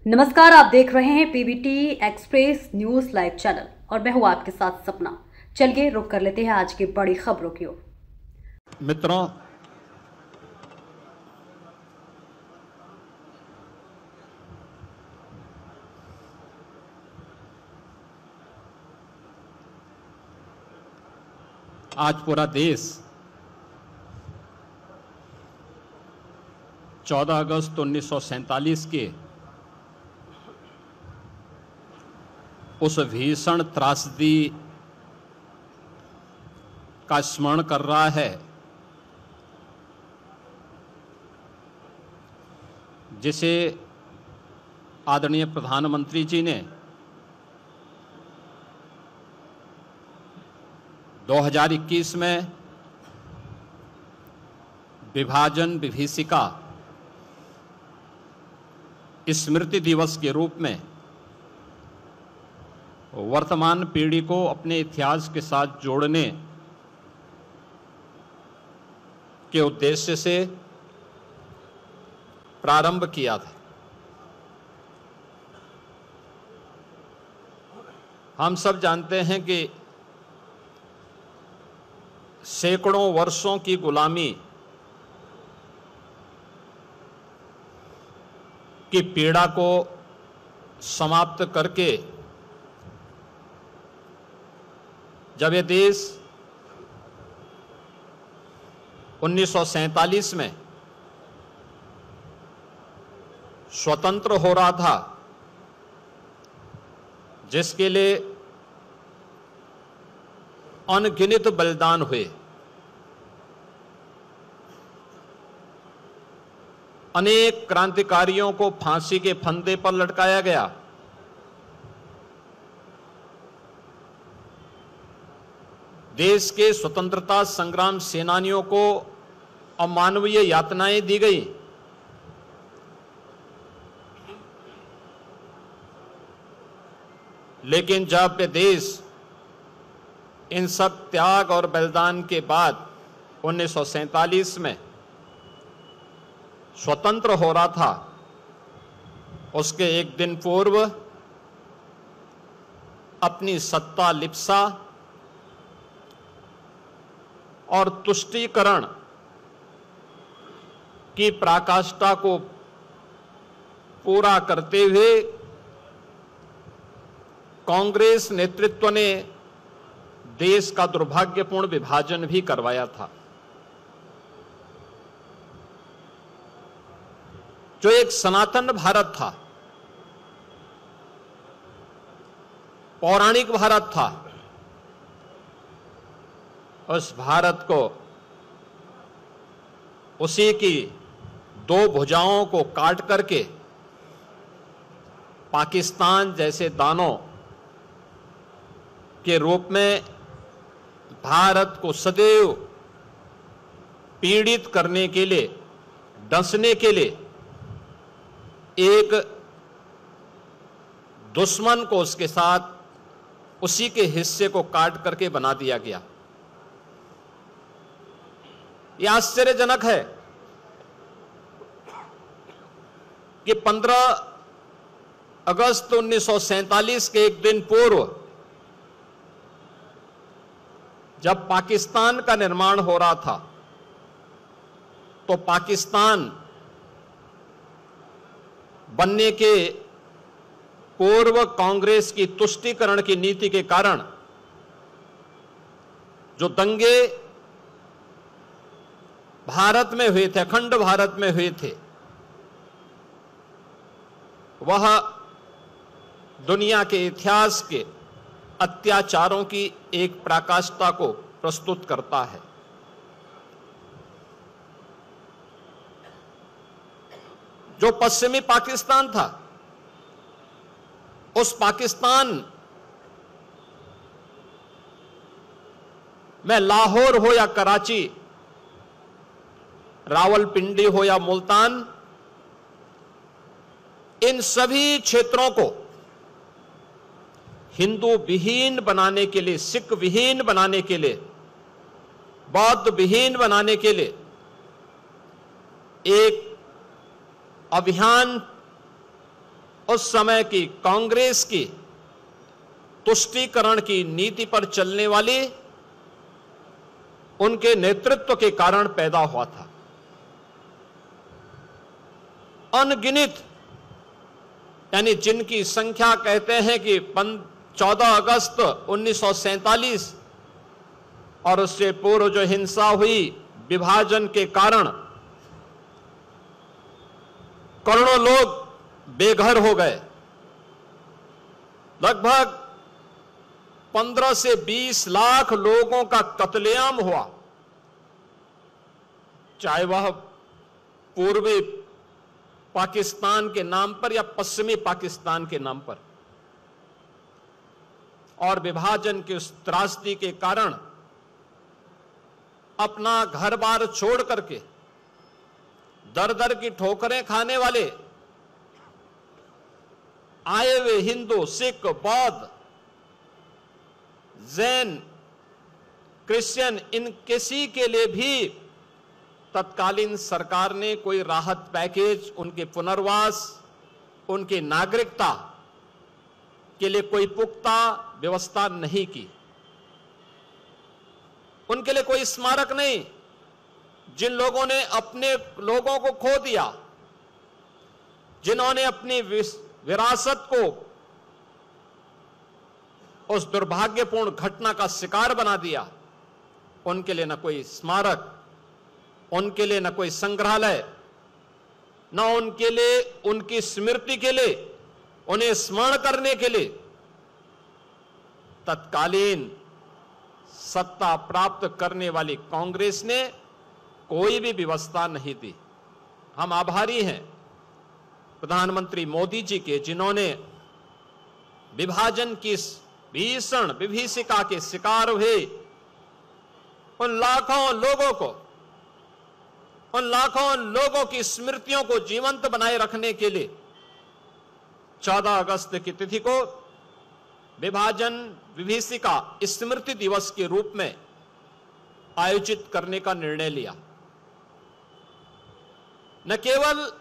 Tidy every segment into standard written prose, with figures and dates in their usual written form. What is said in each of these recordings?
नमस्कार, आप देख रहे हैं PBT express news live channel और मैं हूं आपके साथ सपना। चलिए रुक कर लेते हैं आज की बड़ी खबरों की ओर। मित्रों, आज पूरा देश 14 अगस्त 1947 के उस भीषण त्रासदी का स्मरण कर रहा है जिसे आदरणीय प्रधानमंत्री जी ने 2021 में विभाजन विभीषिका स्मृति दिवस के रूप में वर्तमान पीढ़ी को अपने इतिहास के साथ जोड़ने के उद्देश्य से प्रारंभ किया था। हम सब जानते हैं कि सैकड़ों वर्षों की गुलामी की पीड़ा को समाप्त करके जब ये देश 1947 में स्वतंत्र हो रहा था, जिसके लिए अनगिनत बलिदान हुए, अनेक क्रांतिकारियों को फांसी के फंदे पर लटकाया गया, देश के स्वतंत्रता संग्राम सेनानियों को अमानवीय यातनाएं दी गई, लेकिन जब ये देश इन सब त्याग और बलिदान के बाद 1947 में स्वतंत्र हो रहा था, उसके एक दिन पूर्व अपनी सत्ता लिप्सा और तुष्टीकरण की पराकाष्ठा को पूरा करते हुए कांग्रेस नेतृत्व ने देश का दुर्भाग्यपूर्ण विभाजन भी करवाया था, जो एक सनातन भारत था, पौराणिक भारत था। उस भारत को, उसी की दो भुजाओं को काट करके पाकिस्तान जैसे दानों के रूप में भारत को सदैव पीड़ित करने के लिए, डसने के लिए एक दुश्मन को उसके साथ उसी के हिस्से को काट करके बना दिया गया। यह आश्चर्यजनक है कि 15 अगस्त 1947 के एक दिन पूर्व जब पाकिस्तान का निर्माण हो रहा था, तो पाकिस्तान बनने के पूर्व कांग्रेस की तुष्टीकरण की नीति के कारण जो दंगे भारत में हुए थे, अखंड भारत में हुए थे, वह दुनिया के इतिहास के अत्याचारों की एक पराकाष्ठा को प्रस्तुत करता है। जो पश्चिमी पाकिस्तान था, उस पाकिस्तान में लाहौर हो या कराची, रावलपिंडी हो या मुल्तान, इन सभी क्षेत्रों को हिंदू विहीन बनाने के लिए, सिख विहीन बनाने के लिए, बौद्ध विहीन बनाने के लिए एक अभियान उस समय की कांग्रेस की तुष्टीकरण की नीति पर चलने वाली उनके नेतृत्व के कारण पैदा हुआ था। अनगिनत, यानी जिनकी संख्या कहते हैं कि 14 अगस्त 1947 और उससे पूर्व जो हिंसा हुई विभाजन के कारण करोड़ों लोग बेघर हो गए। लगभग 15 से 20 लाख लोगों का कत्लेआम हुआ, चाहे वह पूर्वी पाकिस्तान के नाम पर या पश्चिमी पाकिस्तान के नाम पर। और विभाजन की उस त्रासदी के कारण अपना घर बार छोड़ करके दर दर की ठोकरें खाने वाले आए हुए हिंदू, सिख, बौद्ध, जैन, क्रिश्चियन, इन किसी के लिए भी तत्कालीन सरकार ने कोई राहत पैकेज, उनके पुनर्वास, उनकी नागरिकता के लिए कोई पुख्ता व्यवस्था नहीं की। उनके लिए कोई स्मारक नहीं। जिन लोगों ने अपने लोगों को खो दिया, जिन्होंने अपनी विरासत को उस दुर्भाग्यपूर्ण घटना का शिकार बना दिया, उनके लिए न कोई स्मारक, उनके लिए न कोई संग्रहालय, न उनके लिए उनकी स्मृति के लिए, उन्हें स्मरण करने के लिए तत्कालीन सत्ता प्राप्त करने वाली कांग्रेस ने कोई भी व्यवस्था नहीं दी। हम आभारी हैं प्रधानमंत्री मोदी जी के, जिन्होंने विभाजन की भीषण विभीषिका के शिकार हुए उन लाखों लोगों की स्मृतियों को जीवंत बनाए रखने के लिए 14 अगस्त की तिथि को विभाजन विभीषिका स्मृति दिवस के रूप में आयोजित करने का निर्णय लिया। न केवल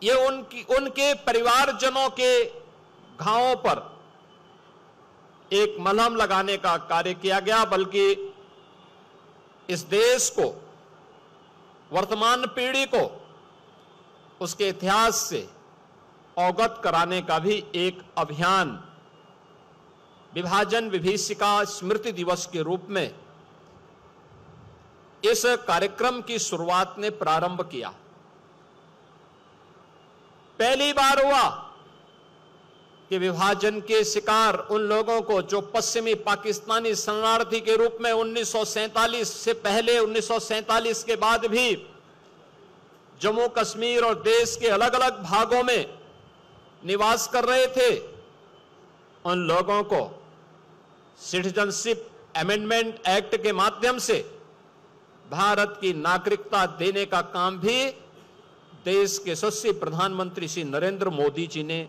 ये उनके परिवारजनों के घावों पर एक मलहम लगाने का कार्य किया गया, बल्कि इस देश को, वर्तमान पीढ़ी को उसके इतिहास से अवगत कराने का भी एक अभियान विभाजन विभीषिका स्मृति दिवस के रूप में इस कार्यक्रम की शुरुआत ने प्रारंभ किया। पहली बार हुआ कि विभाजन के शिकार उन लोगों को जो पश्चिमी पाकिस्तानी शरणार्थी के रूप में 1947 से पहले, 1947 के बाद भी जम्मू कश्मीर और देश के अलग अलग भागों में निवास कर रहे थे, उन लोगों को सिटीजनशिप अमेंडमेंट एक्ट के माध्यम से भारत की नागरिकता देने का काम भी देश के यशस्वी प्रधानमंत्री श्री नरेंद्र मोदी जी ने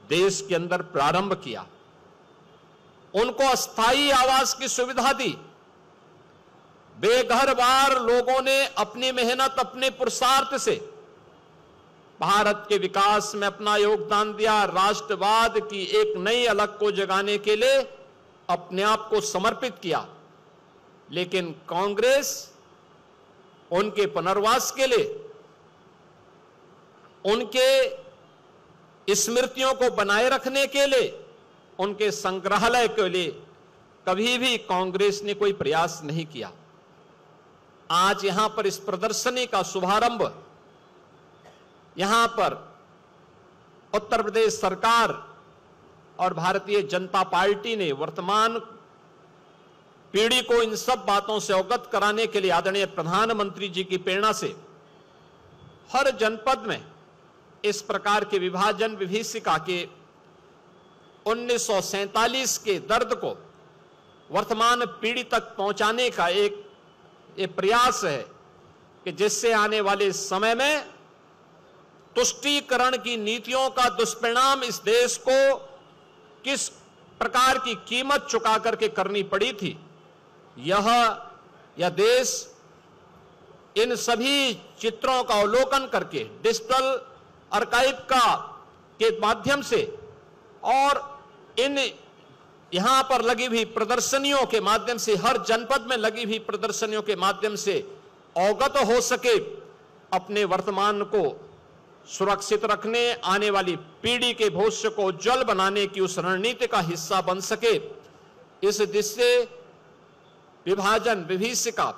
देश के अंदर प्रारंभ किया। उनको अस्थायी आवास की सुविधा दी। बेघर बार लोगों ने अपनी मेहनत, अपने पुरुषार्थ से भारत के विकास में अपना योगदान दिया। राष्ट्रवाद की एक नई अलग को जगाने के लिए अपने आप को समर्पित किया। लेकिन कांग्रेस उनके पुनर्वास के लिए, उनके स्मृतियों को बनाए रखने के लिए, उनके संग्रहालय के लिए कभी भी कांग्रेस ने कोई प्रयास नहीं किया। आज यहां पर इस प्रदर्शनी का शुभारंभ यहां पर उत्तर प्रदेश सरकार और भारतीय जनता पार्टी ने वर्तमान पीढ़ी को इन सब बातों से अवगत कराने के लिए आदरणीय प्रधानमंत्री जी की प्रेरणा से हर जनपद में इस प्रकार के विभाजन विभीषिका के 1947 के दर्द को वर्तमान पीढ़ी तक पहुंचाने का एक प्रयास है कि जिससे आने वाले समय में तुष्टीकरण की नीतियों का दुष्परिणाम इस देश को किस प्रकार की कीमत चुका करके करनी पड़ी थी, यह देश इन सभी चित्रों का अवलोकन करके डिजिटल आर्काइव का के माध्यम से और इन यहां पर लगी हुई प्रदर्शनियों के माध्यम से, हर जनपद में लगी हुई प्रदर्शनियों के माध्यम से अवगत हो सके, अपने वर्तमान को सुरक्षित रखने, आने वाली पीढ़ी के भविष्य को उज्जवल बनाने की उस रणनीति का हिस्सा बन सके। इस दिशा से विभाजन विभीषिका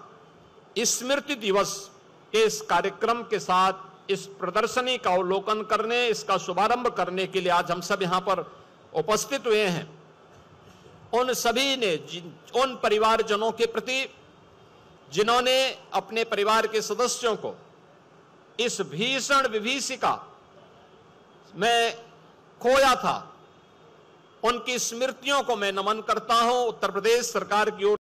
स्मृति दिवस के इस कार्यक्रम के साथ इस प्रदर्शनी का अवलोकन करने, इसका शुभारंभ करने के लिए आज हम सब यहां पर उपस्थित हुए हैं। उन सभी ने, उन परिवारजनों के प्रति जिन्होंने अपने परिवार के सदस्यों को इस भीषण विभीषिका में खोया था, उनकी स्मृतियों को मैं नमन करता हूं। उत्तर प्रदेश सरकार की ओर